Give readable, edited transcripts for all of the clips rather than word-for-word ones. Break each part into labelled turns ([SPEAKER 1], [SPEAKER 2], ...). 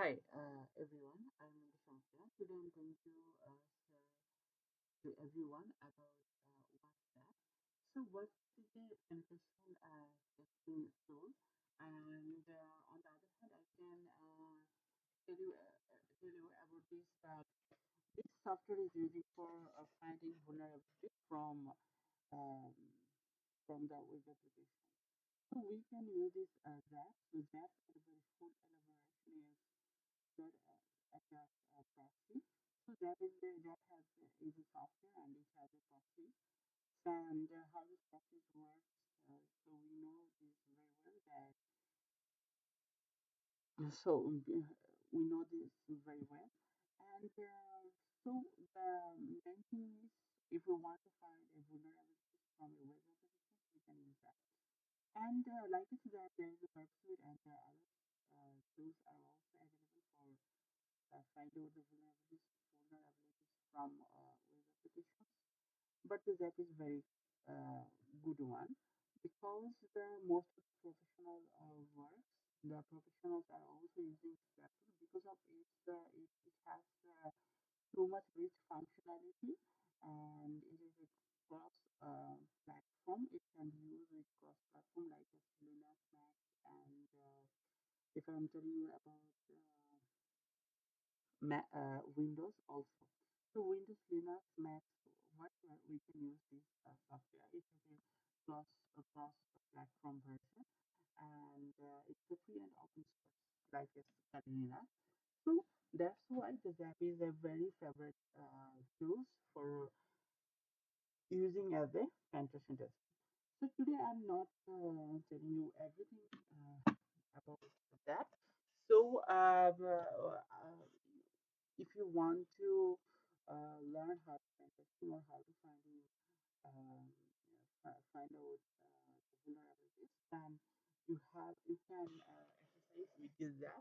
[SPEAKER 1] Hi, everyone. I'm MD SHAMRAT. Today I'm going to share to everyone about OWASP ZAP. So, what is a penetration testing tool? And on the other hand, I can tell you about this that this software is using for finding vulnerabilities um, from the web application. So we can use this ZAP. So ZAP is a very full elaboration is that attack proxy. So that has is a software and it has a proxy. And how this proxy works, so we know this very well that so we know this very well. And so the main thing is if we want to find a vulnerability from a web application, we can use that. And like I said, that there is a website and other tools are also available for find out the vulnerabilities from web applications. But the ZAP is very uh, good one because the most of the professional works, the professionals are also using ZAP because of it has too much rich functionality and it is a cross platform. It can be used with cross platform like Linux, Mac, and if I'm telling you about Windows also. So Windows, Linux, Mac, what we can use this software. It is a cross platform version, and it's a free and open source like a Catalina. So that's why the ZAP is a very favorite tools for using as a penetration test. So today I'm not telling you everything about that. So if you want to learn how to pen testing or how to um, find out the vulnerabilities, then you can exercise with that.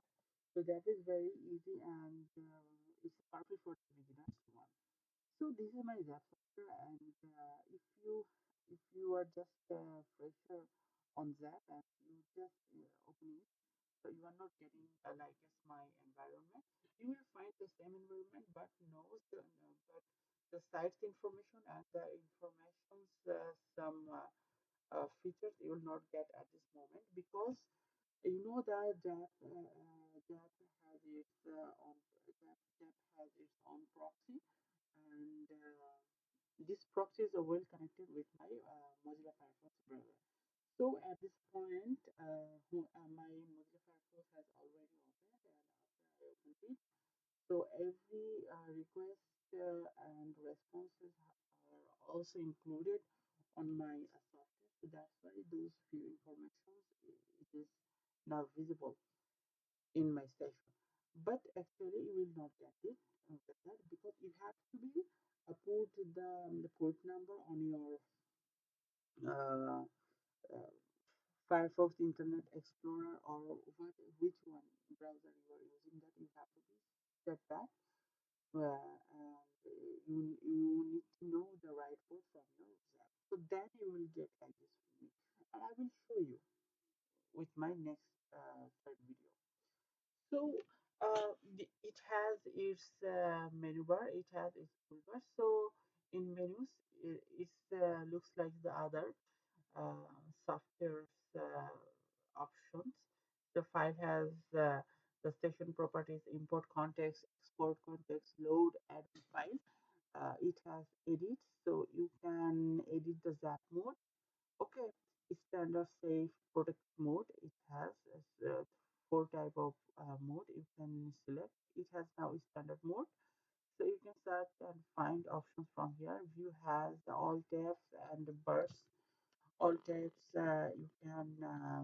[SPEAKER 1] So that is very easy and it's perfect for the beginners one. So this is my Zap software, and if you are just fresher on Zap and you just open it, so you are not getting like as my environment. You will find the same environment, but but the site's information and the information's some features you will not get at this moment because you know that Zap has its Zap has its own proxy and this proxy is well connected with my Mozilla Firefox browser. So at this point, my Mozilla Firefox has already opened, and after I opened it, so every request and responses are also included on my software. So that's why those few informations it is now visible in my station. But actually, you will not get that because you have to be put the port number on your uh, uh, Firefox Internet Explorer or which one browser you are using that you have to be set that and you need to know the right port from your exam. So then you will get like this from me. And I will show you with my next third video. So it has its menu bar, it has its toolbar. So in menus, it looks like the other software's options. The file has the station properties, import context, export context, load, add file. It has edit, so you can edit the zap mode. Okay, standard safe protect mode. It has four type of mode you can select. It has now standard mode, so you can search and find options from here. View has the all tabs and the burst all tabs. You can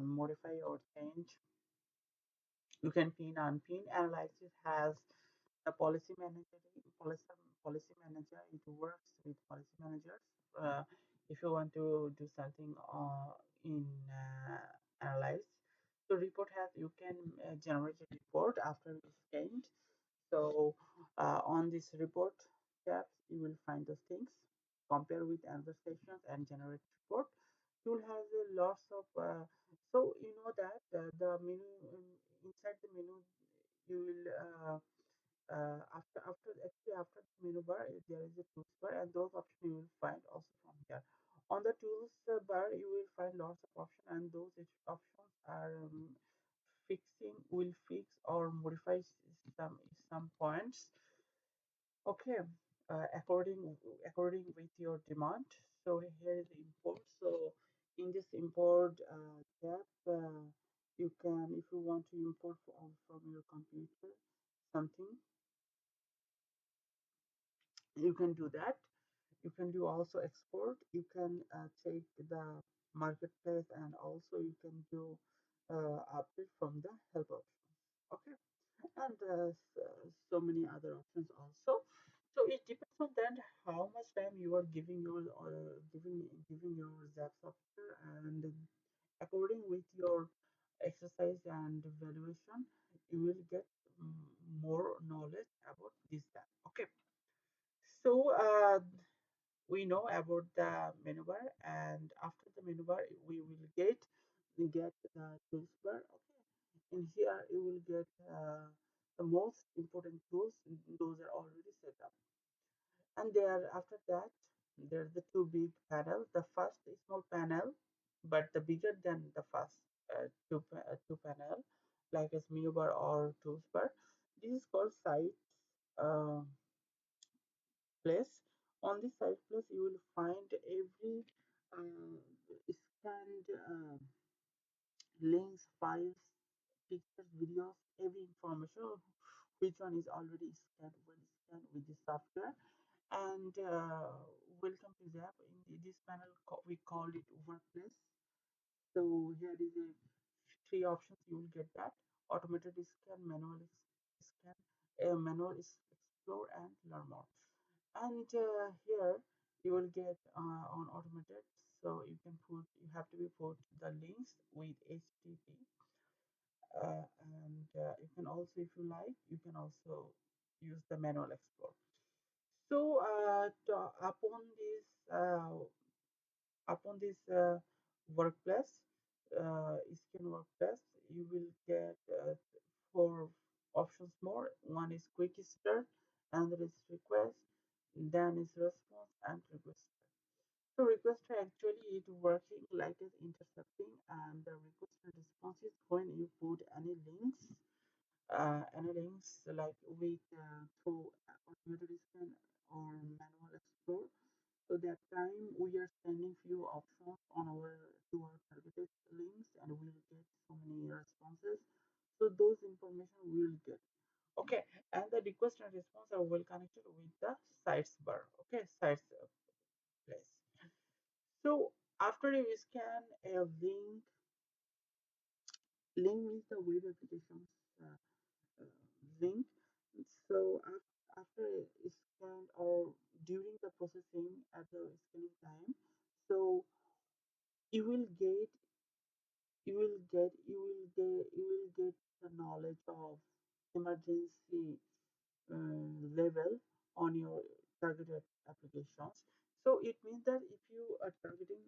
[SPEAKER 1] modify or change. You can pin unpin. Analysis has the policy policy manager. It works with policy managers. If you want to do something in analyze, so report has you can generate a report after it's scanned. So on this report tab, you will find those things. Compare with other stations and generate report. Tool has a lots of so you know that the menu inside the menu you will after the menu bar, there is a tools bar, and those options you will find also from here. On the tools bar, you will find lots of options, and those options are will fix or modify some points. Okay, according with your demand. So here is the import. So in this import tab, you can, if you want to import from your computer something, you can do that. You can do also export. You can take the marketplace, and also you can do update from the help options. Okay, and so many other options also. So it depends on that how much time you are giving your giving your Zap software, and according with your exercise and evaluation, you will get more knowledge about this Zap. Okay, so we know about the menu bar, and after the menu bar we will get the tools bar. Okay, in here you will get the most important tools. Those are already set up, and there after that there's the two big panels. The first is small panel, but the bigger than the first two panel, like as menu bar or tools bar. This is called site uh, place. On this site place you will find every scanned links, files, pictures, videos, every information which one is already scanned, well scanned with the software. And welcome to Zap. In this panel we call it workplace. So here is a three options. You will get that automated scan, manual scan, manual is explore, and learn more. And here you will get on automated. So you have to be put the links with HTTP, and you can also, if you like, you can also use the manual explore. So upon this workplace, skin workplace, you will get four options more. One is quick start, another is request, then is response, and request. So requester actually it working like as intercepting, and the request and response is when you put any links like with through automated scan or manual explore. So that time we are sending few options on our to our targeted links, and we will get so many responses. So those information we will get. Okay, and the request and response are well connected with the sites bar. Okay, sites place. So after you scan a link means the web applications uh, uh, link. So after a scan or during the processing at the scanning time, so you will get you will get the knowledge of emergency level on your targeted applications. So it means that if you are targeting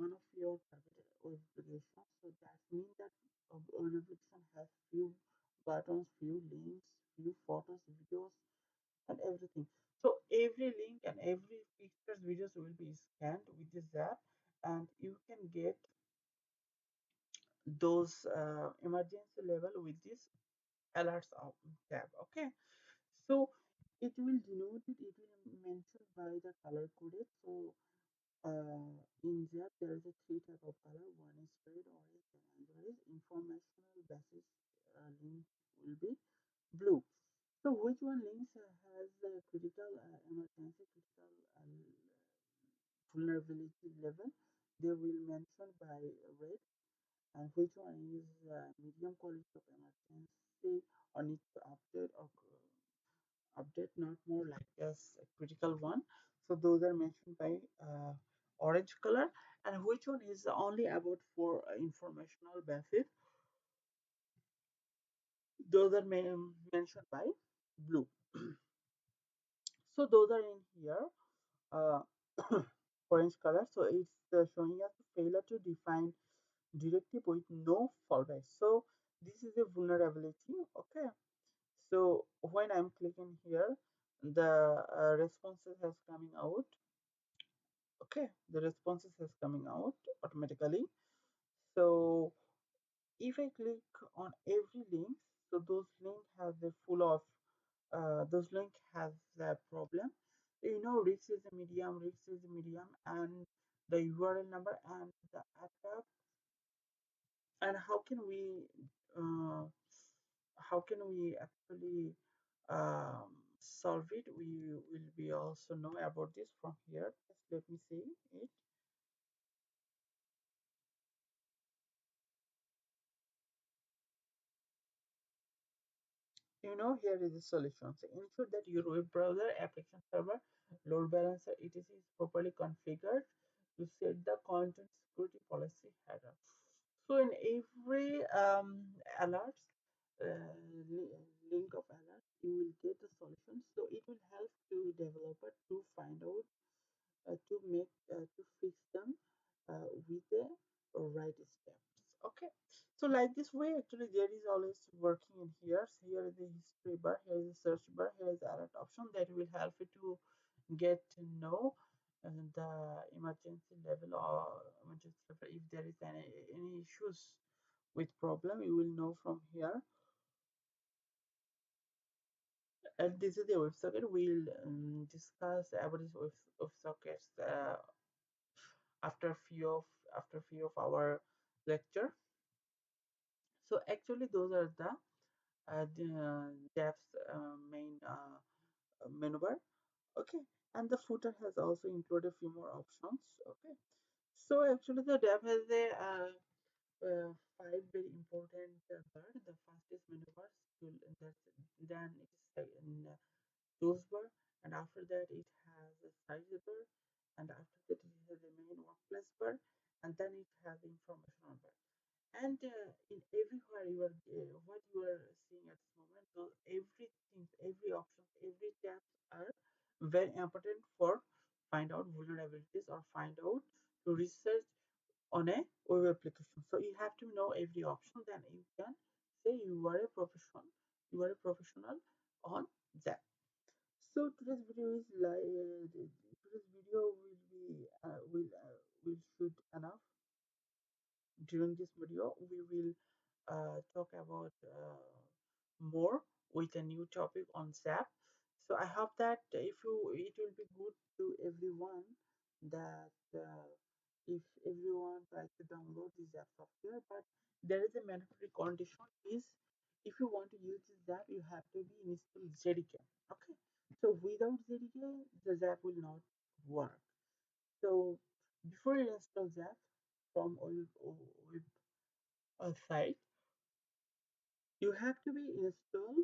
[SPEAKER 1] one of your targeted web applications, so that means that web application has few buttons, few links, few photos, videos, and everything. So every link and every pictures, videos will be scanned with this app, and you can get those emergency level with this alerts tab. Okay, so it will denote it, it will mention by the color coded. So in that there is a three type of color. One is red, orange, and another is informational basis link will be blue. So which one links has the critical emergency critical vulnerability level, they will mention by red, and which one is medium quality of emergency or need to update or update, not more like as a critical one. So those are mentioned by orange color, and which one is only about for informational basis, those are mentioned by blue. So those are in here uh, orange color. So it's showing us failure to define directive with no fallback. So this is a vulnerability. Okay, So when I'm clicking here, the responses has coming out. Okay, the responses is coming out automatically. So if I click on every link, so those link have the full of those link has the problem. You know, risk is a medium, and the URL number and the attack. And uh, how can we actually solve it? We will be also know about this from here. Just let me see it. You know, here is the solution. So ensure that your web browser, application server, load balancer, etc. is properly configured to set the content security policy header. So in every alert, link of alert, you will get the solution. So it will help to developer to find out to fix them with the right steps. Okay, so like this way actually there is always working in here. So here is the history bar, here is the search bar, here is the alert option that will help you to get to know the emergency level or emergency level. If there is any issues with problem, you will know from here. And this is the WebSocket. We'll discuss about this WebSockets after few of our lecture. So actually those are the dev's main menu bar. Okay, and the footer has also included a few more options. Okay, so actually the dev has a five very important bar. The first is menu bar, then it is in tools bar, and after that it has a size bar, and after that it has a main workplace bar, and then it has information bar. And in everywhere you are what you are seeing at this moment, so everything, every option, every tabs are very important for find out vulnerabilities or find out to research on a web application. So you have to know every option, then you can say you are a professional on that. So today's video is today's video will shoot enough. During this video we will talk about more with a new topic on ZAP. So I hope that if you it will be good to everyone that if everyone tries to download this ZAP software, but there is a mandatory condition is if you want to use this ZAP you have to be installed JDK. Okay, so without JDK the ZAP will not work. So before you install ZAP from web site, you have to be install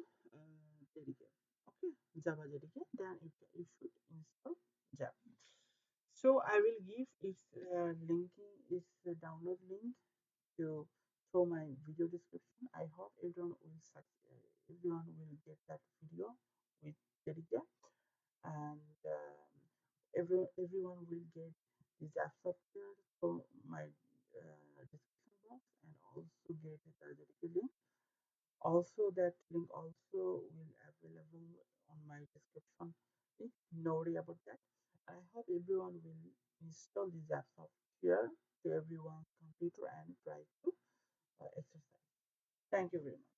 [SPEAKER 1] JDK. Okay, Java JDK. Then you should install Java. So I will give its linking its download link to through my video description. I hope everyone will get that video with JDK, and everyone will get this app software from my description box, and also get the JDK link. Also that link also will available on my description link. No worry about that. I hope everyone will install this app software to everyone's computer and try to exercise. Thank you very much.